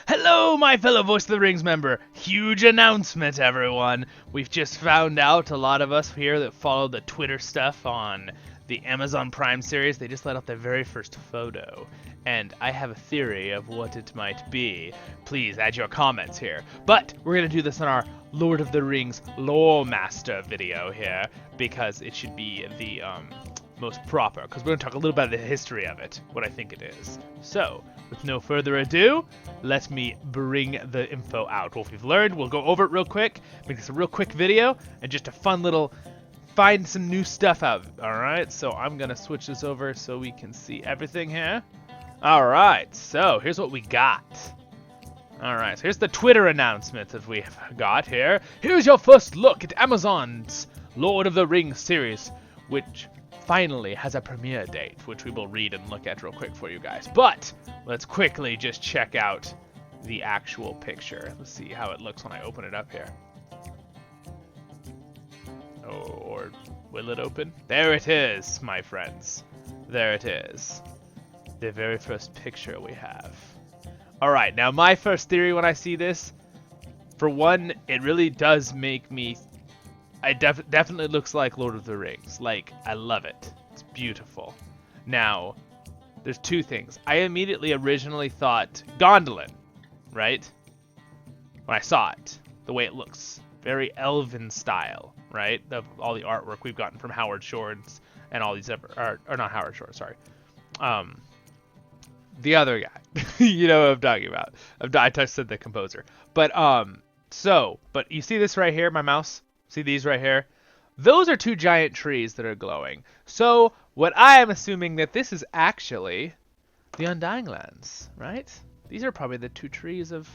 Hello, my fellow Voice of the Rings member. Huge announcement, everyone. We've just found out, a lot of us here that follow the Twitter stuff on the Amazon Prime series, they just let out their very first photo. And I have a theory of what it might be. Please add your comments here. But we're going to do this on our Lord of the Rings Lore Master video here, because it should be the most proper, because we're going to talk a little about the history of it, what I think it is. So, with no further ado, let me bring the info out. What we've learned, we'll go over it real quick, make this a real quick video, and just a fun little find some new stuff out. Alright, so I'm going to switch this over so we can see everything here. Alright, so here's what we got. Alright, so here's the Twitter announcement that we've got here. Here's your first look at Amazon's Lord of the Rings series, which finally has a premiere date, which we will read and look at real quick for you guys. But let's quickly just check out the actual picture. Let's see how it looks when I open it up here. Oh, or will it open? There it is, my friends. There it is. The very first picture we have. Alright, now my first theory when I see this, for one, it really does make me... It definitely looks like Lord of the Rings. Like, I love it. It's beautiful. Now, there's two things. I immediately originally thought Gondolin, right? When I saw it, the way it looks. Very elven style, right? Of all the artwork we've gotten from Howard Shore and all these other... Or not Howard Shore, sorry. The other guy. You know what I'm talking about. I just said the composer. But, but you see this right here, my mouse? See these right here? Those are two giant trees that are glowing. So, what I am assuming that this is actually the Undying Lands, right? These are probably the two trees of,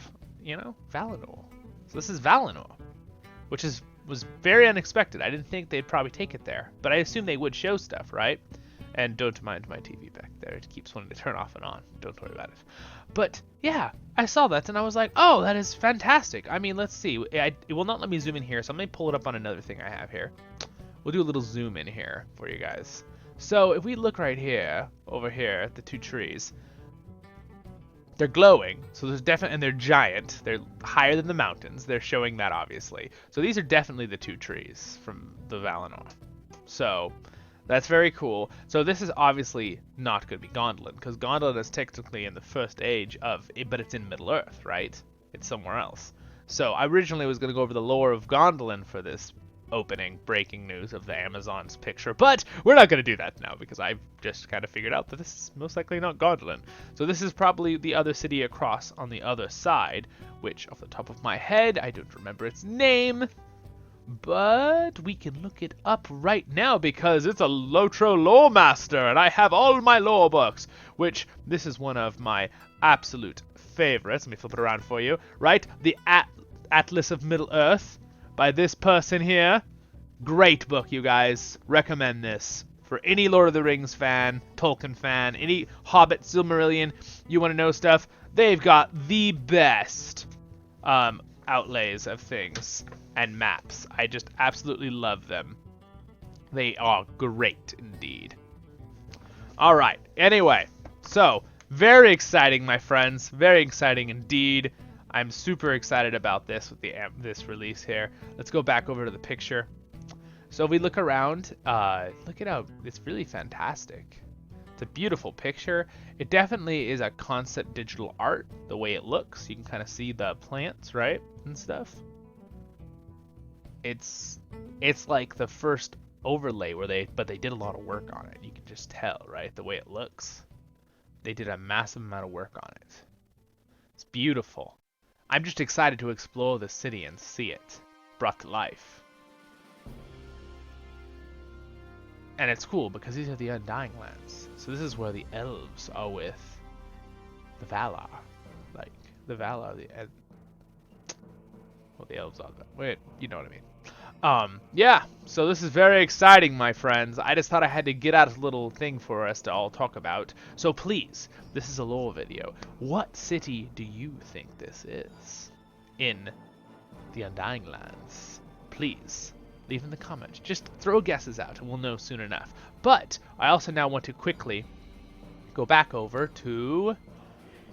you know, Valinor. So this is Valinor, which was very unexpected. I didn't think they'd probably take it there, but I assumed they would show stuff, right? And don't mind my TV back there. It keeps wanting to turn off and on. Don't worry about it. But, yeah, I saw that and I was like, oh, that is fantastic. I mean, let's see. It will not let me zoom in here, so I'm going to pull it up on another thing I have here. We'll do a little zoom in here for you guys. So, if we look right here, over here, at the two trees, they're glowing. So there's definitely, and they're giant. They're higher than the mountains. They're showing that, obviously. So these are definitely the two trees from the Valinor. So... that's very cool. So this is obviously not going to be Gondolin, because Gondolin is technically in the first age of it, but it's in Middle-earth, right? It's somewhere else. So I originally was going to go over the lore of Gondolin for this opening breaking news of the Amazon's picture, but we're not going to do that now, because I've just kind of figured out that this is most likely not Gondolin. So this is probably the other city across on the other side, which off the top of my head, I don't remember its name. But we can look it up right now because it's a LOTR Lore Master and I have all my lore books, which this is one of my absolute favorites. Let me flip it around for you. Right? The Atlas of Middle-earth by this person here. Great book, you guys. Recommend this. For any Lord of the Rings fan, Tolkien fan, any Hobbit, Silmarillion, you want to know stuff, they've got the best outlays of things and maps. I just absolutely love them. They are great indeed. Alright, anyway, so very exciting, my friends. Very exciting indeed. I'm super excited about this with this release here. Let's go back over to the picture. So if we look around, look at how it's really fantastic. It's a beautiful picture. It definitely is a concept digital art, the way it looks. You can kind of see the plants, right, and stuff. It's like the first overlay where they did a lot of work on it. You can just tell, right, the way it looks. They did a massive amount of work on it. It's beautiful. I'm just excited to explore the city and see it brought to life. And it's cool because these are the Undying Lands. So this is where the elves are with the Valar. Like, the Valar, well, the elves are that. Wait, you know what I mean. Yeah, so this is very exciting, my friends. I just thought I had to get out a little thing for us to all talk about. So please, this is a lore video. What city do you think this is in the Undying Lands? Please, leave in the comments. Just throw guesses out and we'll know soon enough. But I also now want to quickly go back over to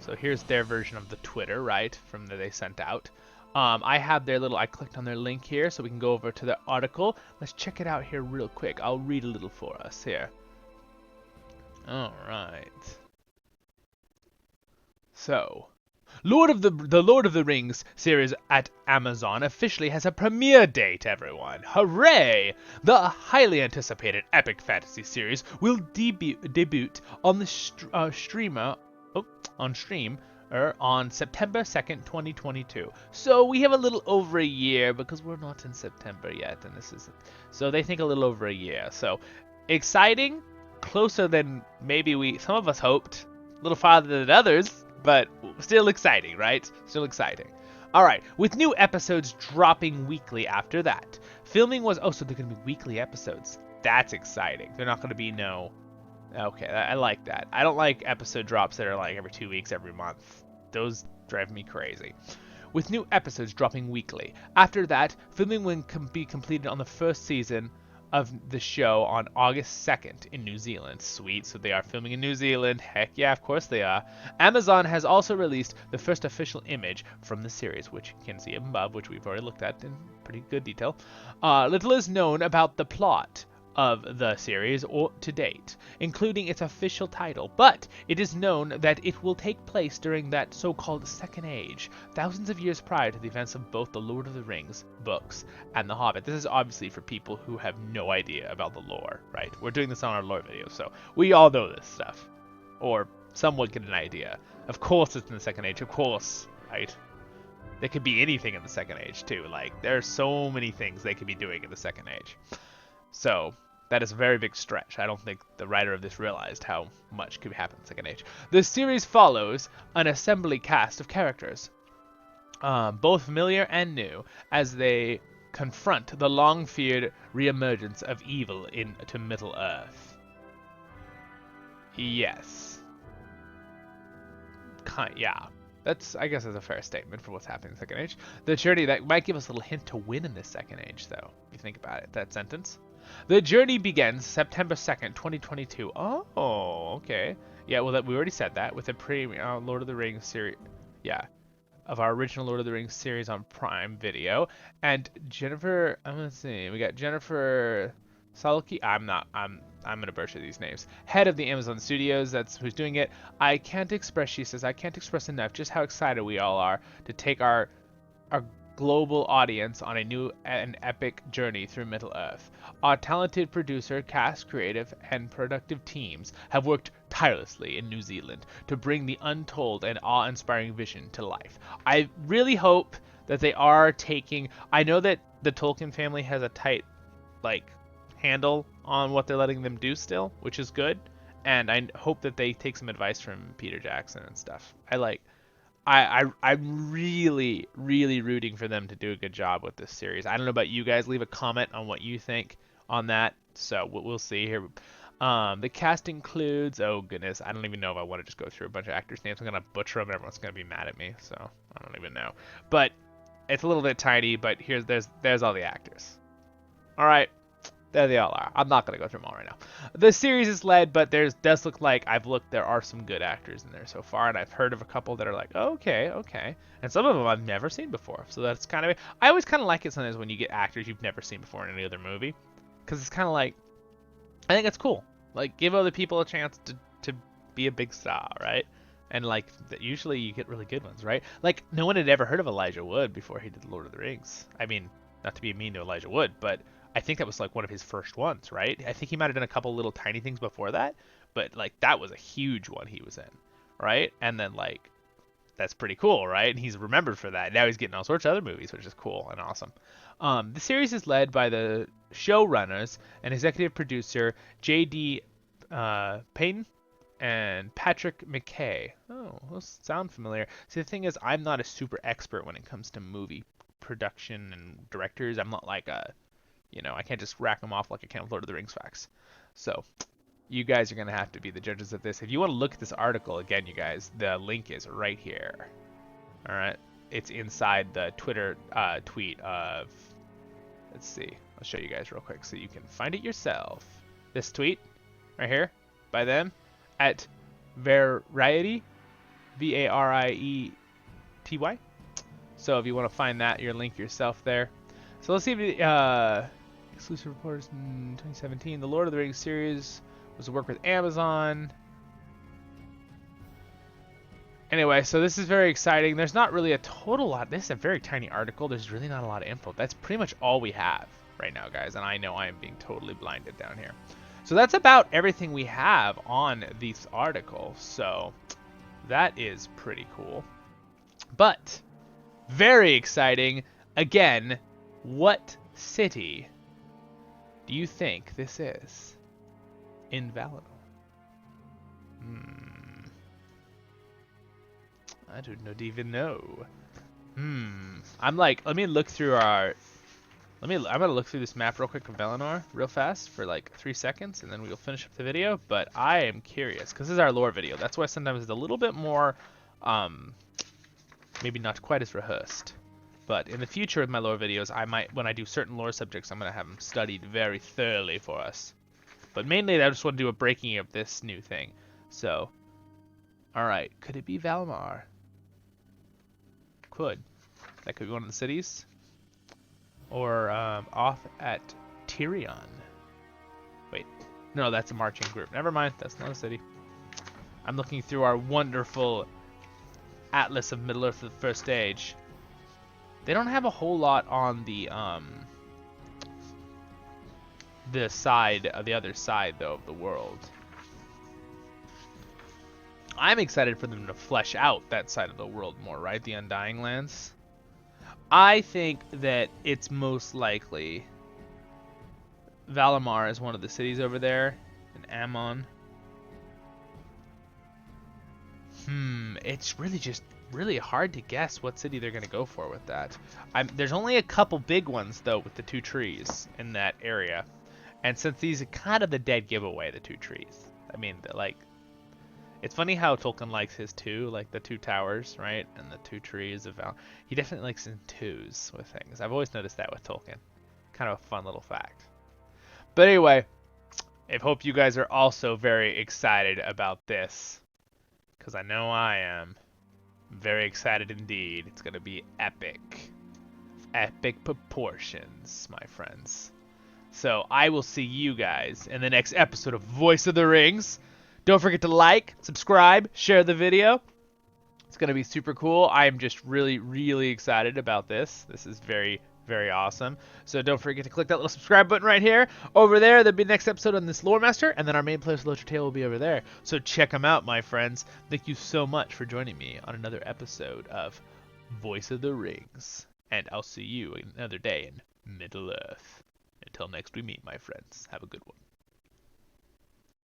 So here's their version of the Twitter, right, from that they sent out. I have their little, I clicked on their link here so we can go over to the article. Let's check it out here real quick. I'll read a little for us here. All right. So, the Lord of the Rings series at Amazon officially has a premiere date, everyone. Hooray! The highly anticipated epic fantasy series will debut on the stream on September 2nd, 2022. So we have a little over a year because we're not in September yet, and this is so they think a little over a year. So exciting, closer than maybe some of us hoped, a little farther than others, but still exciting, right? Still exciting. All right, with new episodes dropping weekly after that. Filming was so they're gonna be weekly episodes. That's exciting. They're not gonna be Okay, I like that. I don't like episode drops that are like every 2 weeks, every month. Those drive me crazy. With new episodes dropping weekly. After that, filming will be completed on the first season of the show on August 2nd in New Zealand. Sweet, so they are filming in New Zealand. Heck yeah, of course they are. Amazon has also released the first official image from the series, which you can see above, which we've already looked at in pretty good detail. Little is known about the plot of the series to date, including its official title, but it is known that it will take place during that so-called Second Age, thousands of years prior to the events of both the Lord of the Rings books and The Hobbit. This is obviously for people who have no idea about the lore, right? We're doing this on our lore video, so we all know this stuff, or somewhat get an idea. Of course it's in the Second Age, of course, right? There could be anything in the Second Age, too. Like, there are so many things they could be doing in the Second Age. So, that is a very big stretch. I don't think the writer of this realized how much could happen in the Second Age. The series follows an assembly cast of characters, both familiar and new, as they confront the long-feared reemergence of evil into Middle-earth. Yes. Yeah. I guess that's a fair statement for what's happening in the Second Age. The journey that might give us a little hint to win in this Second Age, though, if you think about it, that sentence. The journey begins September 2nd, 2022. Oh, okay. Yeah, well, we already said that with the Lord of the Rings series. Yeah, of our original Lord of the Rings series on Prime Video. And Jennifer, I'm gonna see. We got Jennifer Salki. I'm gonna butcher these names. Head of the Amazon Studios. That's who's doing it. She says, I can't express enough just how excited we all are to take our global audience on a new and epic journey through Middle-earth. Our talented producer, cast, creative, and productive teams have worked tirelessly in New Zealand to bring the untold and awe-inspiring vision to life. I really hope that they are taking... I know that the Tolkien family has a tight, handle on what they're letting them do still, which is good, and I hope that they take some advice from Peter Jackson and stuff. I'm really, really rooting for them to do a good job with this series. I don't know about you guys. Leave a comment on what you think on that. So we'll see here. The cast includes, oh goodness, I don't even know if I want to just go through a bunch of actors' names. I'm going to butcher them. Everyone's going to be mad at me. So I don't even know. But it's a little bit tiny, but there's all the actors. All right. There they all are. I'm not going to go through them all right now. The series is led, but does look like there are some good actors in there so far, and I've heard of a couple that are like, oh, okay. And some of them I've never seen before, so that's kind of... I always kind of like it sometimes when you get actors you've never seen before in any other movie, because it's kind of like... I think it's cool. Like, give other people a chance to be a big star, right? And, usually you get really good ones, right? Like, no one had ever heard of Elijah Wood before he did The Lord of the Rings. I mean, not to be mean to Elijah Wood, but... I think that was one of his first ones, right? I think he might have done a couple little tiny things before that, but that was a huge one he was in, right? And then that's pretty cool, right? And he's remembered for that. Now he's getting all sorts of other movies, which is cool and awesome. The series is led by the showrunners and executive producer J.D. Payton and Patrick McKay. Oh, those sound familiar. See, the thing is, I'm not a super expert when it comes to movie production and directors. I'm not I can't just rack them off like I can with Lord of the Rings facts. So, you guys are going to have to be the judges of this. If you want to look at this article, again, you guys, the link is right here. All right? It's inside the Twitter tweet of... Let's see. I'll show you guys real quick so you can find it yourself. This tweet, right here, by them, at Variety. Variety. So if you want to find that, you link yourself there. So let's see if exclusive reporters in 2017. The Lord of the Rings series was to work with Amazon. Anyway, so this is very exciting. There's not really a total lot. This is a very tiny article. There's really not a lot of info. That's pretty much all we have right now, guys. And I know I am being totally blinded down here. So that's about everything we have on this article. So that is pretty cool. But very exciting. Again, what city do you think this is in Valinor? I don't even know. I'm like, let me look through our. I'm gonna look through this map real quick of Valinor real fast for like 3 seconds, and then we'll finish up the video. But I am curious because this is our lore video. That's why sometimes it's a little bit more, maybe not quite as rehearsed. But in the future with my lore videos, I might, when I do certain lore subjects, I'm gonna have them studied very thoroughly for us. But mainly, I just want to do a breaking of this new thing. So, all right, could it be Valimar? Could. That could be one of the cities. Or off at Tyrion. Wait, no, that's a marching group. Never mind, that's not a city. I'm looking through our wonderful Atlas of Middle-earth for the first stage. They don't have a whole lot on the side, the other side though of the world. I'm excited for them to flesh out that side of the world more, right? The Undying Lands. I think that it's most likely Valimar is one of the cities over there, in Ammon. It's really just really hard to guess what city they're gonna go for with that. There's only a couple big ones though with the 2 trees in that area, and since these are kind of the dead giveaway, the 2 trees. I mean, like. It's funny how Tolkien likes his 2, like the 2 towers, right? And the 2 trees of Val. He definitely likes in 2s with things. I've always noticed that with Tolkien. Kind of a fun little fact. But anyway, I hope you guys are also very excited about this. Because I know I am. Very excited indeed. It's going to be epic. Epic proportions, my friends. So I will see you guys in the next episode of Voice of the Rings. Don't forget to like, subscribe, share the video. It's going to be super cool. I am just really, really excited about this. This is very, very awesome. So don't forget to click that little subscribe button right here. Over there, there'll be the next episode on this Lore Master, and then our main player, LOTR Tale, will be over there. So check them out, my friends. Thank you so much for joining me on another episode of Voice of the Rings. And I'll see you another day in Middle-earth. Until next we meet, my friends. Have a good one.